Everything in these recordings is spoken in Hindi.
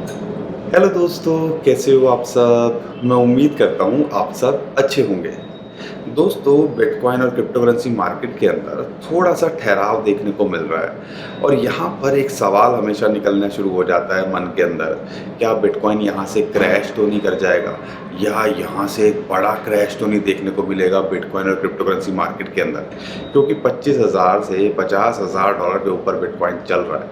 हेलो दोस्तों, कैसे हो आप सब। मैं उम्मीद करता हूँ आप सब अच्छे होंगे। दोस्तों, बिटकॉइन और क्रिप्टो करेंसी मार्केट के अंदर थोड़ा सा ठहराव देखने को मिल रहा है और यहाँ पर एक सवाल हमेशा निकलना शुरू हो जाता है मन के अंदर। क्या बिटकॉइन यहाँ से क्रैश तो नहीं कर जाएगा, या यहाँ से एक बड़ा क्रैश तो नहीं देखने को मिलेगा बिटकॉइन और क्रिप्टो करेंसी मार्केट के अंदर, क्योंकि 25,000 से 50,000 डॉलर के ऊपर बिटकॉइन चल रहा है।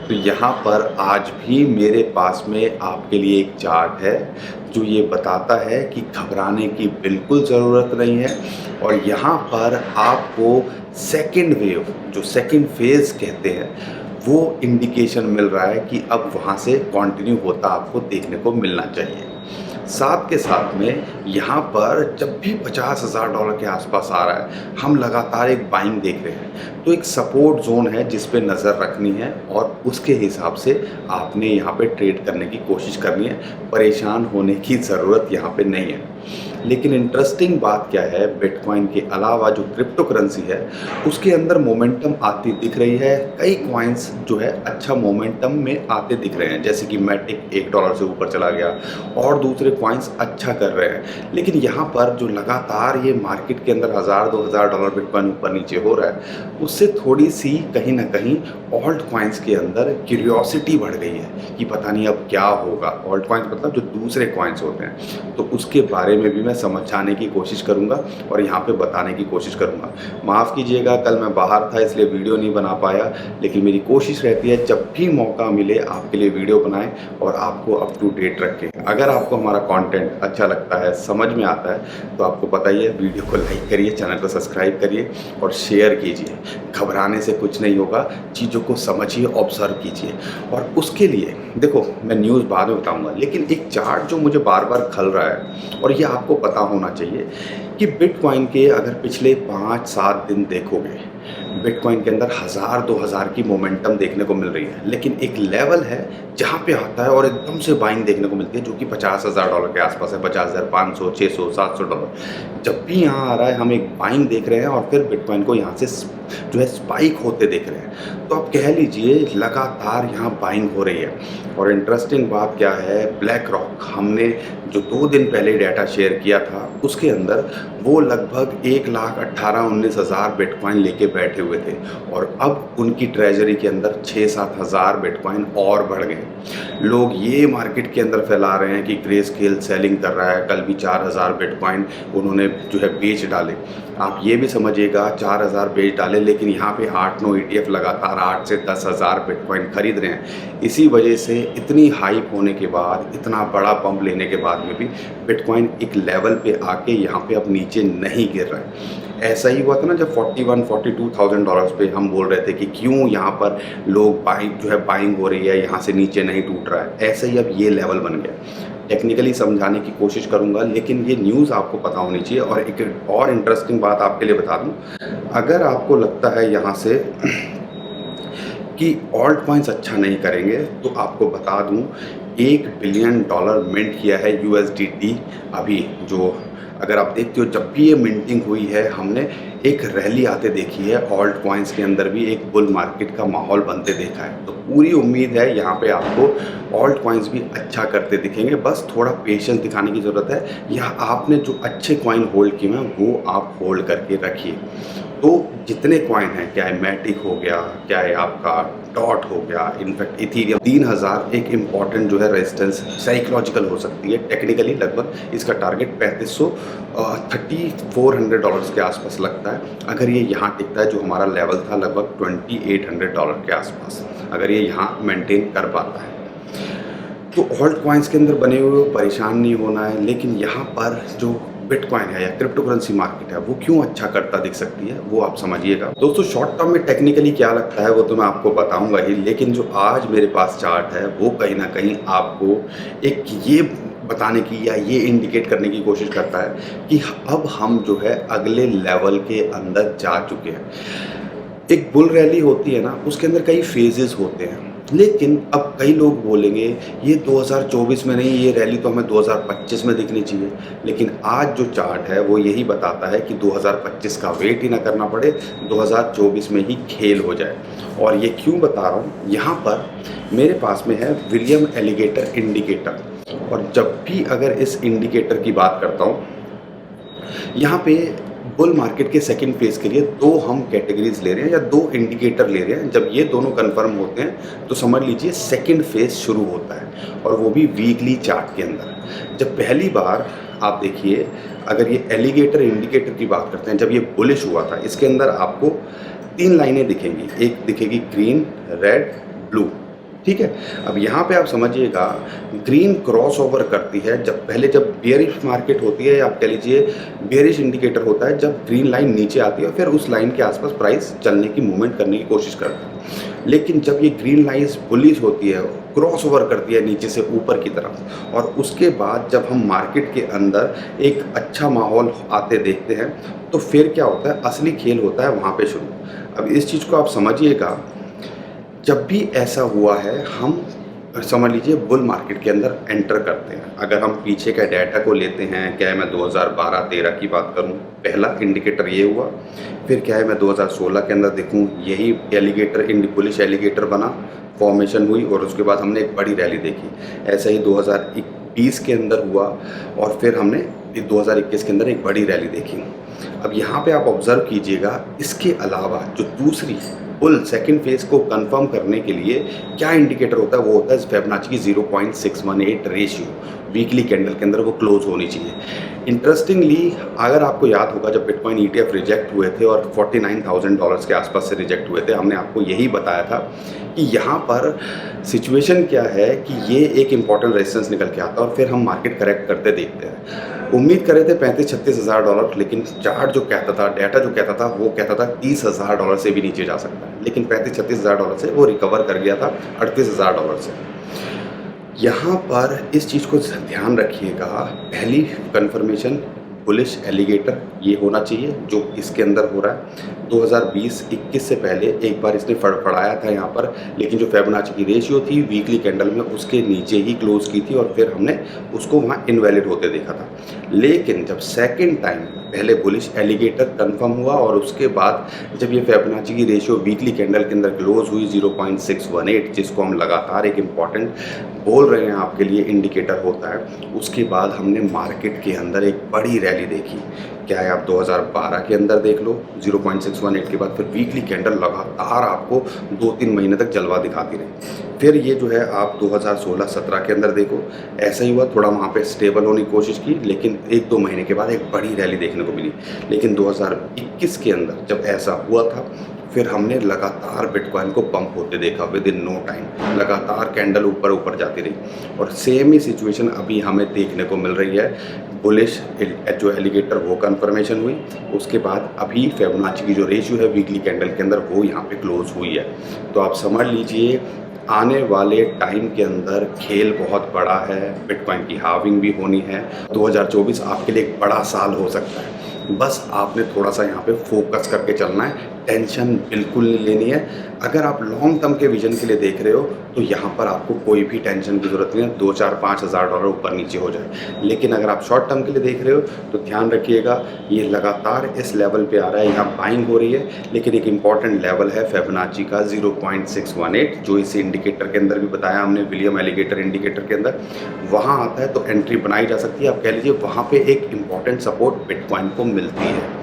तो यहाँ पर आज भी मेरे पास में आपके लिए एक चार्ट है जो ये बताता है कि घबराने की बिल्कुल ज़रूरत नहीं है। और यहाँ पर आपको सेकंड वेव, जो सेकंड फेज़ कहते हैं, वो इंडिकेशन मिल रहा है कि अब वहाँ से कंटिन्यू होता आपको देखने को मिलना चाहिए। साथ के साथ में यहाँ पर जब भी 50,000 डॉलर के आसपास आ रहा है, हम लगातार एक बाइंग देख रहे हैं। तो एक सपोर्ट जोन है जिस पे नज़र रखनी है और उसके हिसाब से आपने यहाँ पे ट्रेड करने की कोशिश करनी है। परेशान होने की ज़रूरत यहाँ पे नहीं है। लेकिन इंटरेस्टिंग बात क्या है, बिटकॉइन के अलावा जो क्रिप्टो करेंसी है उसके अंदर मोमेंटम आती दिख रही है। कई कॉइन्स जो है अच्छा मोमेंटम में आते दिख रहे हैं, जैसे कि मैटिक $1 से ऊपर चला गया और दूसरे कॉइन्स अच्छा कर रहे हैं। लेकिन यहाँ पर जो लगातार ये मार्केट के अंदर 1,000-2,000 डॉलर बिटकॉइन ऊपर नीचे हो रहा है, उससे थोड़ी सी कहीं ना कहीं ऑल्ट कॉइन्स के अंदर क्यूरियोसिटी बढ़ गई है कि पता नहीं अब क्या होगा। ऑल्ट कॉइन्स मतलब जो दूसरे कॉइन्स होते हैं, तो उसके बारे में भी मैं समझाने की कोशिश करूंगा और यहाँ पे बताने की कोशिश करूंगा। माफ़ कीजिएगा, कल मैं बाहर था इसलिए वीडियो नहीं बना पाया, लेकिन मेरी कोशिश रहती है जब भी मौका मिले आपके लिए वीडियो बनाएं और आपको अप टू डेट रखें। अगर आपको हमारा कंटेंट अच्छा लगता है, समझ में आता है, तो आपको पता ही है, वीडियो को लाइक करिए, चैनल को सब्सक्राइब करिए और शेयर कीजिए। घबराने से कुछ नहीं होगा, चीज़ों को समझिए, ऑब्जर्व कीजिए। और उसके लिए देखो, मैं न्यूज़ बाद में बताऊंगा, लेकिन एक चार्ट जो मुझे बार बार खल रहा है और ये आपको पता होना चाहिए कि बिटकॉइन के अगर पिछले 5-7 दिन देखोगे, बिटकॉइन के अंदर 1,000-2,000 की मोमेंटम देखने को मिल रही है। लेकिन एक लेवल है जहाँ पे आता है और एकदम से बाइंग देखने को मिलती है, जो कि 50,000 डॉलर के आसपास है। 50,500, 600, 700 डॉलर जब भी यहाँ आ रहा है, हम एक बाइंग देख रहे हैं और फिर बिटकॉइन को यहाँ से जो है स्पाइक होते देख रहे हैं। तो आप कह लीजिए लगातार यहाँ बाइंग हो रही है। और इंटरेस्टिंग बात क्या है, ब्लैक रॉक, हमने जो 2 दिन पहले डाटा शेयर किया था उसके अंदर वो लगभग 1,18,19,000 बिटकॉइन लेके बैठे हुए थे और अब उनकी ट्रेजरी के अंदर 6-7 हज़ार बिटकॉइन और बढ़ गए। लोग ये मार्केट के अंदर फैला रहे हैं कि ग्रे स्केल सेलिंग कर रहा है। कल भी 4,000 बिटकॉइन उन्होंने जो है बेच डाले। आप ये भी समझिएगा, 4,000 बेच डाले, लेकिन यहाँ पे 8-9 ETF लगातार 8 से 10 हज़ार बिटकॉइन खरीद रहे हैं। इसी वजह से इतनी हाइप होने के बाद, इतना बड़ा पंप लेने के बाद में भी बिटकॉइन एक लेवल पे आके यहाँ पे अब नीचे नहीं गिर रहा है। ऐसा ही हुआ था ना जब 41-42,000 डॉलर्स पे हम बोल रहे थे कि क्यों यहाँ पर लोग बाइंग हो रही है, यहाँ से नीचे नहीं टूट रहा है। ऐसे ही अब ये लेवल बन गया। टेक्निकली समझाने की कोशिश करूंगा, लेकिन ये न्यूज़ आपको पता होनी चाहिए। और एक और इंटरेस्टिंग बात आपके लिए बता दूं, अगर आपको लगता है यहाँ से कि ऑल्ट कॉइन्स अच्छा नहीं करेंगे, तो आपको बता दूं, $1 बिलियन मिंट किया है USDT अभी। जो अगर आप देखते हो, जब भी ये मिंटिंग हुई है, हमने एक रैली आते देखी है। ऑल्ट कॉइन्स के अंदर भी एक बुल मार्केट का माहौल बनते देखा है। तो पूरी उम्मीद है यहाँ पे आपको ऑल्ट कॉइन्स भी अच्छा करते दिखेंगे। बस थोड़ा पेशेंस दिखाने की ज़रूरत है, या आपने जो अच्छे कॉइन होल्ड किए हैं वो आप होल्ड करके रखिए। तो जितने कॉइन हैं, क्या है मैटिक हो गया, क्या है आपका डॉट हो गया, इनफैक्ट इथीरियम, 3,000 एक इम्पॉर्टेंट जो है रेजिस्टेंस साइकोलॉजिकल हो सकती है। टेक्निकली लगभग इसका टारगेट 3,400 डॉलर्स के आसपास लगता है। अगर ये यहाँ टिकता है, जो हमारा लेवल था लगभग 2,800 डॉलर के आसपास, अगर ये यहाँ मेंटेन कर पाता है, तो ऑल्ट कॉइन्स के अंदर बने हुए परेशान नहीं होना है। लेकिन यहाँ पर जो बिटकॉइन है या क्रिप्टो करेंसी मार्केट है, वो क्यों अच्छा करता दिख सकती है, वो आप समझिएगा। दोस्तों, शॉर्ट टर्म में टेक्निकली क्या लगता है वो तो मैं आपको बताऊंगा ही, लेकिन जो आज मेरे पास चार्ट है वो कहीं ना कहीं आपको एक ये बताने की या ये इंडिकेट करने की कोशिश करता है कि अब हम जो है अगले लेवल के अंदर जा चुके हैं। एक बुल रैली होती है ना, उसके अंदर कई फेजेस होते हैं लेकिन अब कई लोग बोलेंगे ये 2024 में नहीं, ये रैली तो हमें 2025 में दिखनी चाहिए। लेकिन आज जो चार्ट है वो यही बताता है कि 2025 का वेट ही ना करना पड़े, 2024 में ही खेल हो जाए। और ये क्यों बता रहा हूँ, यहाँ पर मेरे पास में है विलियम एलिगेटर इंडिकेटर। और जब भी अगर इस इंडिकेटर की बात करता हूँ, यहाँ पे बुल मार्केट के सेकंड फेज के लिए दो हम कैटेगरीज ले रहे हैं या दो इंडिकेटर ले रहे हैं। जब ये दोनों कंफर्म होते हैं तो समझ लीजिए सेकंड फेज शुरू होता है, और वो भी वीकली चार्ट के अंदर। जब पहली बार आप देखिए, अगर ये एलिगेटर इंडिकेटर की बात करते हैं, जब ये बुलिश हुआ था, इसके अंदर आपको तीन लाइनें दिखेंगी, एक दिखेगी ग्रीन, रेड, ब्लू। ठीक है। अब यहाँ पे आप समझिएगा, ग्रीन क्रॉस ओवर करती है जब बियरिश मार्केट होती है, या आप कह लीजिए बियरिश इंडिकेटर होता है, जब ग्रीन लाइन नीचे आती है और फिर उस लाइन के आसपास प्राइस चलने की मूवमेंट करने की कोशिश करता है। लेकिन जब ये ग्रीन लाइन बुलिश होती है, क्रॉस ओवर करती है नीचे से ऊपर की तरफ, और उसके बाद जब हम मार्केट के अंदर एक अच्छा माहौल आते देखते हैं, तो फिर क्या होता है, असली खेल होता है वहाँ पे शुरू। अब इस चीज़ को आप समझिएगा, जब भी ऐसा हुआ है, हम समझ लीजिए बुल मार्केट के अंदर एंटर करते हैं। अगर हम पीछे का डाटा को लेते हैं, क्या है, मैं 2012-13 की बात करूं, पहला इंडिकेटर ये हुआ। फिर क्या है, मैं 2016 के अंदर देखूं, यही एलिगेटर बुलिश एलिगेटर बना, फॉर्मेशन हुई, और उसके बाद हमने एक बड़ी रैली देखी। ऐसा ही 2020 के अंदर हुआ, और फिर हमने 2021 के अंदर एक बड़ी रैली देखी। अब यहाँ पे आप ऑब्जर्व कीजिएगा, इसके अलावा जो दूसरी बुल सेकंड फेज को कंफर्म करने के लिए क्या इंडिकेटर होता है, वो होता है फिबोनाची की 0.618 रेशियो। वीकली कैंडल के अंदर वो क्लोज होनी चाहिए। इंटरेस्टिंगली, अगर आपको याद होगा, जब बिटकॉइन ETF रिजेक्ट हुए थे और $49,000 के आसपास से रिजेक्ट हुए थे, हमने आपको यही बताया था कि यहाँ पर सिचुएशन क्या है कि ये एक इंपॉर्टेंट रेजिस्टेंस निकल के आता है और फिर हम मार्केट करेक्ट करते देखते हैं। उम्मीद कर रहे थे $35-36 हज़ार डॉलर, लेकिन चार्ट जो कहता था, डाटा जो कहता था, वो कहता था $30,000 से भी नीचे जा सकता है। लेकिन $35-36 हज़ार डॉलर से वो रिकवर कर गया था $38,000 से। यहाँ पर इस चीज़ को ध्यान रखिएगा, पहली कंफर्मेशन बुलिश एलिगेटर ये होना चाहिए जो इसके अंदर हो रहा है। 2020-21 से पहले एक बार इसने फड़फड़ाया था यहाँ पर, लेकिन जो फिबोनाची की रेशियो थी वीकली कैंडल में, उसके नीचे ही क्लोज की थी, और फिर हमने उसको वहाँ इनवैलिड होते देखा था। लेकिन जब सेकंड टाइम पहले बुलिश एलिगेटर कंफर्म हुआ, और उसके बाद जब ये फिबोनाची की रेशियो वीकली कैंडल के अंदर क्लोज हुई 0.618, जिसको हम लगातार एक इम्पॉर्टेंट बोल रहे हैं आपके लिए इंडिकेटर होता है, उसके बाद हमने मार्केट के अंदर एक बड़ी रैली देखी। क्या है, आप 2012 के अंदर देख लो, 0.618 के बाद फिर वीकली कैंडल लगातार आपको 2-3 महीने तक जलवा दिखाती रही। फिर ये जो है आप 2016-17 के अंदर देखो, ऐसा ही हुआ, थोड़ा वहाँ पे स्टेबल होने की कोशिश की, लेकिन 1-2 महीने के बाद एक बड़ी रैली देखने को मिली। लेकिन 2021 के अंदर जब ऐसा हुआ था, फिर हमने लगातार बिटकॉइन को पंप होते देखा विद इन नो टाइम, लगातार कैंडल ऊपर ऊपर जाती रही। और सेम ही सिचुएशन अभी हमें देखने को मिल रही है। बुलिश जो एलिगेटर वो कंफर्मेशन हुई, उसके बाद अभी फिबोनाची की जो रेशियो है वीकली कैंडल के अंदर, वो यहाँ पे क्लोज हुई है। तो आप समझ लीजिए, आने वाले टाइम के अंदर खेल बहुत बड़ा है, बिटकॉइन की हार्विंग भी होनी है। 2024 आपके लिए एक बड़ा साल हो सकता है। बस आपने थोड़ा सा यहाँ पे फोकस करके चलना है, टेंशन बिल्कुल नहीं लेनी है। अगर आप लॉन्ग टर्म के विजन के लिए देख रहे हो, तो यहाँ पर आपको कोई भी टेंशन की ज़रूरत नहीं है, 2-4-5 हज़ार डॉलर ऊपर नीचे हो जाए। लेकिन अगर आप शॉर्ट टर्म के लिए देख रहे हो, तो ध्यान रखिएगा, ये लगातार इस लेवल पे आ रहा है, यहाँ बाइंग हो रही है, लेकिन एक इंपॉर्टेंट लेवल है फिबोनाची का 0.618, जो इस इंडिकेटर के अंदर भी बताया हमने, विलियम एलिगेटर इंडिकेटर के अंदर, वहाँ आता है तो एंट्री बनाई जा सकती है। आप कह लीजिए वहाँ पे एक इंपॉर्टेंट सपोर्ट बिटकॉइन को मिलती है।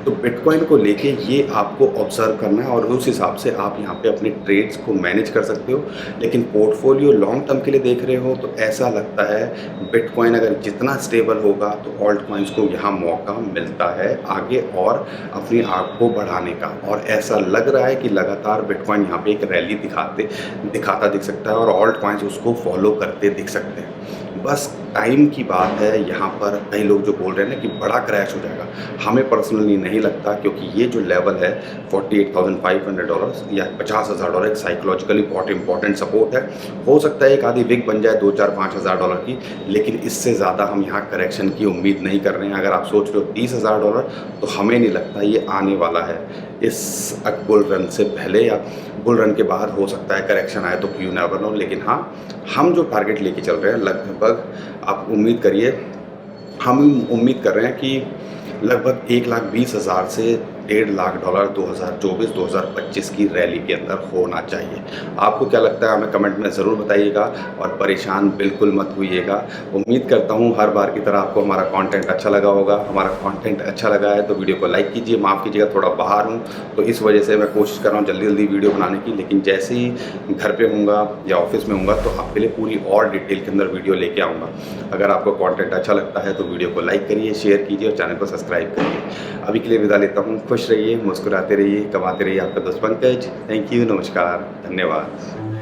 तो बिटकॉइन को लेके ये आपको ऑब्जर्व करना है, और उस हिसाब से आप यहाँ पे अपने ट्रेड्स को मैनेज कर सकते हो। लेकिन पोर्टफोलियो लॉन्ग टर्म के लिए देख रहे हो, तो ऐसा लगता है बिटकॉइन अगर जितना स्टेबल होगा, तो ऑल्ट कॉइन्स को यहाँ मौका मिलता है आगे और अपनी आग को बढ़ाने का। और ऐसा लग रहा है कि लगातार बिटकॉइन यहाँ पे एक रैली दिखाता दिख सकता है, और ऑल्ट कॉइन्स उसको फॉलो करते दिख सकते हैं। बस टाइम की बात है। यहाँ पर कई लोग जो बोल रहे हैं ना कि बड़ा क्रैश हो जाएगा, हमें पर्सनली नहीं लगता, क्योंकि ये जो लेवल है $48,500 या $50,000 एक साइकोलॉजिकली बहुत इंपॉर्टेंट सपोर्ट है। हो सकता है एक आधी विक बन जाए 2-4-5 हज़ार डॉलर की, लेकिन इससे ज़्यादा हम यहाँ करेक्शन की उम्मीद नहीं कर रहे हैं। अगर आप सोच रहे हो $30,000, तो हमें नहीं लगता ये आने वाला है इस बुल रन से पहले या बुल रन के बाद हो सकता है करेक्शन आए, तो यू नेवर नो। लेकिन हाँ, हम जो टारगेट लेके चल रहे हैं लगभग आप उम्मीद करिए, हम उम्मीद कर रहे हैं कि लगभग 1,20,000 से $1.5 लाख 2024-2025 की रैली के अंदर होना चाहिए। आपको क्या लगता है हमें कमेंट में ज़रूर बताइएगा और परेशान बिल्कुल मत होइएगा। उम्मीद करता हूँ हर बार की तरह आपको हमारा कंटेंट अच्छा लगा होगा। हमारा कंटेंट अच्छा लगा है तो वीडियो को लाइक कीजिए। माफ़ कीजिएगा, थोड़ा बाहर हूँ तो इस वजह से मैं कोशिश कर रहा हूँ जल्दी-जल्दी वीडियो बनाने की, लेकिन जैसे ही घर पे होऊँगा या ऑफ़िस में होऊँगा तो आपके लिए पूरी और डिटेल के अंदर वीडियो लेके आऊँगा। अगर आपको कंटेंट अच्छा लगता है तो वीडियो को लाइक करिए, शेयर कीजिए और चैनल को सब्सक्राइब करिए। अभी के लिए विदा लेता हूँ। खुश रहिए, मुस्कुराते रहिए, कमाते रहिए। आपका दोस्त पंकज। थैंक यू, नमस्कार, धन्यवाद।